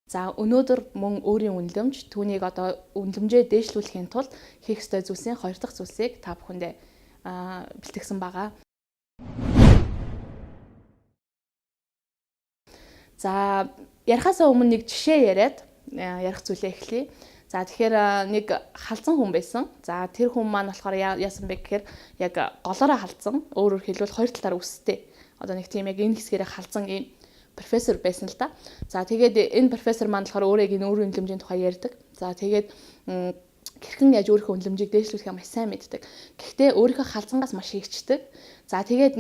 За өнөөдөр мөн өөрийн үнэлэмж түүнийг одоо үнэлэмжээ дээшлүүлэхийн тулд хийх ёстой зүйлсийн 2 дахь зүйлсийг та бүхэндээ бэлтгэсэн байгаа. За ярихаасаа өмнө нэг жишээ яриад ярих зүйлээ эхлэе. За тэгэхээр нэг халзан хүн байсан. За тэр хүн маань болохоор яасан бэ гэхээр яг голоороо халзан, өөрөөр хэлбэл хоёр талаар үстэй. Одоо нэг тийм яг энэ хэсгээрээ халзан ийм профессор байсан л да. За тэгээд энэ профессор маань болохоор өөрөө яг энэ өөрийн үнэлэмжийн тухай ярьдаг. За тэгээд хэрхэн яаж өөрийнхөө үнэлэмжийг дээшлүүлэхээ маш сайн мэддэг. Гэхдээ өөрийнхөө халзангаас маш ихчдэг. За тэгээд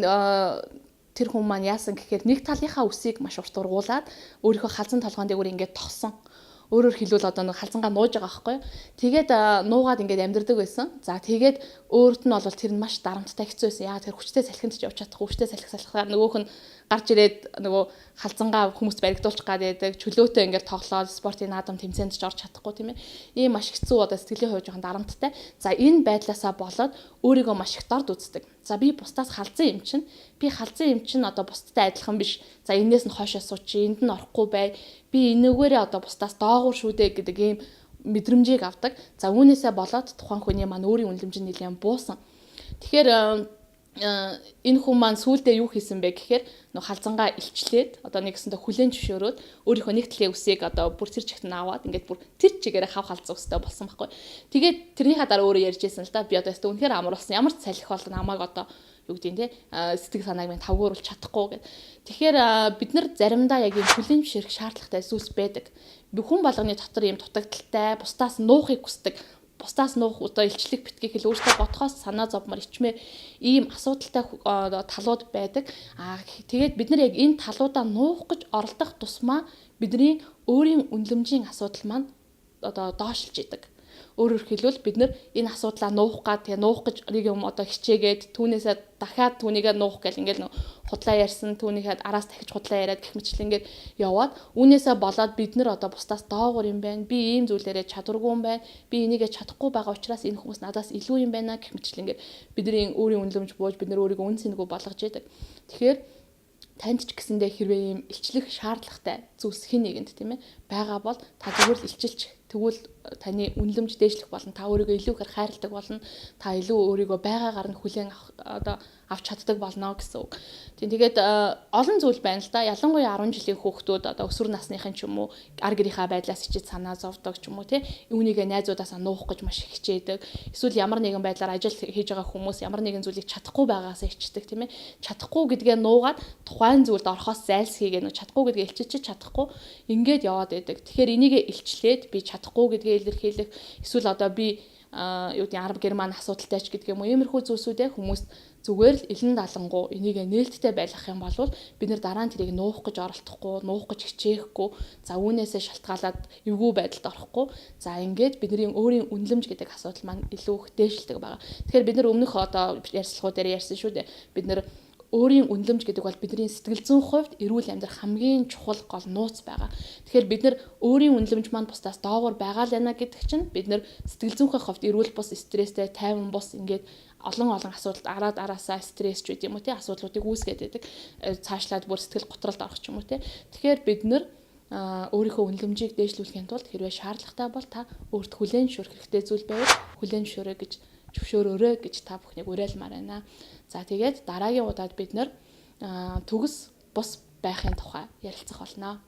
тэр хүн маань яасан гэхээр нэг талынхаа үсийг маш урт ургуулад өөрийнхөө халзан толгойн дээгүүр ингээд тогсон. Өөрөөр хэлбэл одоо нэг халзангаа нууж байгаа байхгүй. Тэгээд нуугаад ингээд амьдэрдэг байсан. За тэгээд өөрт нь бол тэр нь маш дарамттай хэцүү байсан. Яагаад тэр хүчтэй салхинд ч явж чадахгүй. Хүчтэй салхихаар нөгөөх нь гарч ирээд нөгөө халзангаа хүмүүст баригдуулчих гад байдаг. Чөлөөтэй ингээд тоглоод спортын наадам тэмцээнд ч орж чадахгүй тийм ээ. Ийм маш хэцүү одоо сэтгэлийн хувьд жоохон дарамттай. За энэ байдлаасаа болоод өөрийгөө маш их дорд үздэг. За би бусдаас халзан юм чинь. Би халзан юм чинь одоо бусдтай адилхан биш. За энээс нь хойшоо сууч, энд нь орохгүй бай. Би энэгээрээ одоо бусдаас доогуур шүү дээ гэдэг ийм мэдрэмжийг авдаг. За үүнээсээ болоод тухайн хүний маань өөрийн үнэлэмж нь нэлээд буусан. Тэгэхээр энэ хүн маань сүүлдээ юу хийсэн бэ гэхээр нөх халзангаа илчлээд одоо нэгсэндээ хүлэн зөвшөөрөөд өөрийнхөө нэг талын үсийг одоо бүр тэр чигт нь аваад ингээд бүр тэр чигээрээ хав халзан өстэй болсон байхгүй. Тэгээд тэрнийхээ дараа өөрөө ярьж байсан л да. Би одоо өстө үнэхээр амруулсан. Ямар ч салхи бол намайг одоо юу гэдэг нь те сэтгэл санааг минь тавгууруулж чадахгүй гэд. Тэгэхээр бид нар заримдаа яг ийм хүлэн зөвшөөрөх шаардлагатай зүйлс байдаг. Бүхэн болгоны дотор ийм дутагдaltaй, бусдаас нуухыг хүсдэг. Бусдаас нуух одоо илчлэг битгий хэл өөртөө бодхоос санаа зовмор ичмээр ийм асуудалтай талууд байдаг. Тэгээд бид нар яг энэ талуудаа нуух гэж оролдох тусмаа бидний өөрийн үнэлэмжийн асуудал маань одоо доошлж идэг. Өөрөөр хэлбэл бид нар энэ асуудлаа нуух тэгээ нуух гэж нэг юм одоо хичээгээд түүнээсээ дахиад түүнийгээ нуух гэл ингээл худлаа ярьсан түүнийхээ араас дахиж худлаа яриад гэх мэт ингээд яваад үүнээсээ болоод бид нар одоо бусдаас доогуур юм байна. Би ийм зүйлээрээ чадваргүй юм байна. Би энийгээ чадахгүй байгаа учраас энэ хүмүүс надаас илүү юм байна гэх мэт ингээд бидний өөрийн үнэлэмж бууж бид нар өөрийгөө үн цэнэгүй болгож яадаг. Тэгэхээр танд ч гэсэндээ хэрвээ ийм илчлэх шаардлагатай зүйлс хэн нэгэнд тийм ээ байгаа бол та зөвхөн илчилж тэгвэл таны үнэлэмж дээшлэх болно. Та өөрийгөө илүү их хайрладаг болно. Та илүү өөрийгөө байгаагаар нь хүлээн одоо авч чаддаг болно гэсэн үг. Тэгээд олон зүйл байна л да. Ялангуяа 10 жилийн хүүхдүүд одоо өсвөр насныхын ч юм уу ар гэрийнхаа байдлаас ичиж санаа зовдог ч юм уу тий. Үүнийгээ найзуудаасаа нуух гэж маш их хичээдэг. Эсвэл ямар нэгэн байдлаар ажил хийж байгаа хүмүүс ямар нэгэн зүйлийг чадахгүй байгаасаа ичдэг тийм ээ. Чадахгүй гэдгээ нуугаад тухайн зүйлд орохоос зайлсхийгээ нөө чадахгүй гэдгээ илчилчих чадахгүй ингээд яваад байдаг. Тэгэхээр энийгээ илчлээд би чадахгүй гэдгээ илэрхийлэх эсвэл одоо би юу гэдэг араб герман асуудалтай ч гэдэг юм уу иймэрхүү зүйлсүүдээ хүмүүс зүгээр л илэн далангуу энийг нээлттэй байлгах юм бол бид нар дараа нь тэрийг нуух гэж оролдохгүй, нуух гэж хичээхгүй, за үүнээсээ шалтгаалаад эвгүй байдалд орохгүй. За ингээд бидний өөрийн үнэлэмж гэдэг асуудал маань илүү их дээшилдэг байгаа. Тэгэхээр бид нар өмнөх одоо ярьцлагууд дээр ярьсан шүү дээ. Бид нар өөрийн үнэлэмж гэдэг бол бидний сэтгэл зүйн хувьд эрүүл амьдрах хамгийн чухал гол нууц байгаа. Тэгэхээр бид нар өөрийн үнэлэмж маань бусдаас доогуур байгаа л яана гэдэг чинь бид нар сэтгэл зүйнхээ хувьд эрүүл бус, стресстэй, тайван бус ингээд олон асуудалд араасаа стресс ч гэдэг юм уу тий асуудлуудыг үүсгээд байдаг. Цаашлаад бүр сэтгэл готролд орох ч юм уу тий. Тэгэхээр бид нар өөрийнхөө үнэлэмжийг дээшлүүлэхийн тулд хэрвээ шаардлагатай бол та өөрт хүлээн зөвшөөрөх хэрэгтэй зүйл байвал хүлээн зөвшөөрөөрэй гэж та бүхнийг уриалмаар байна. За тэгээд дараагийн удаад бид нар төгс бус байхын тухай ярилцах болно.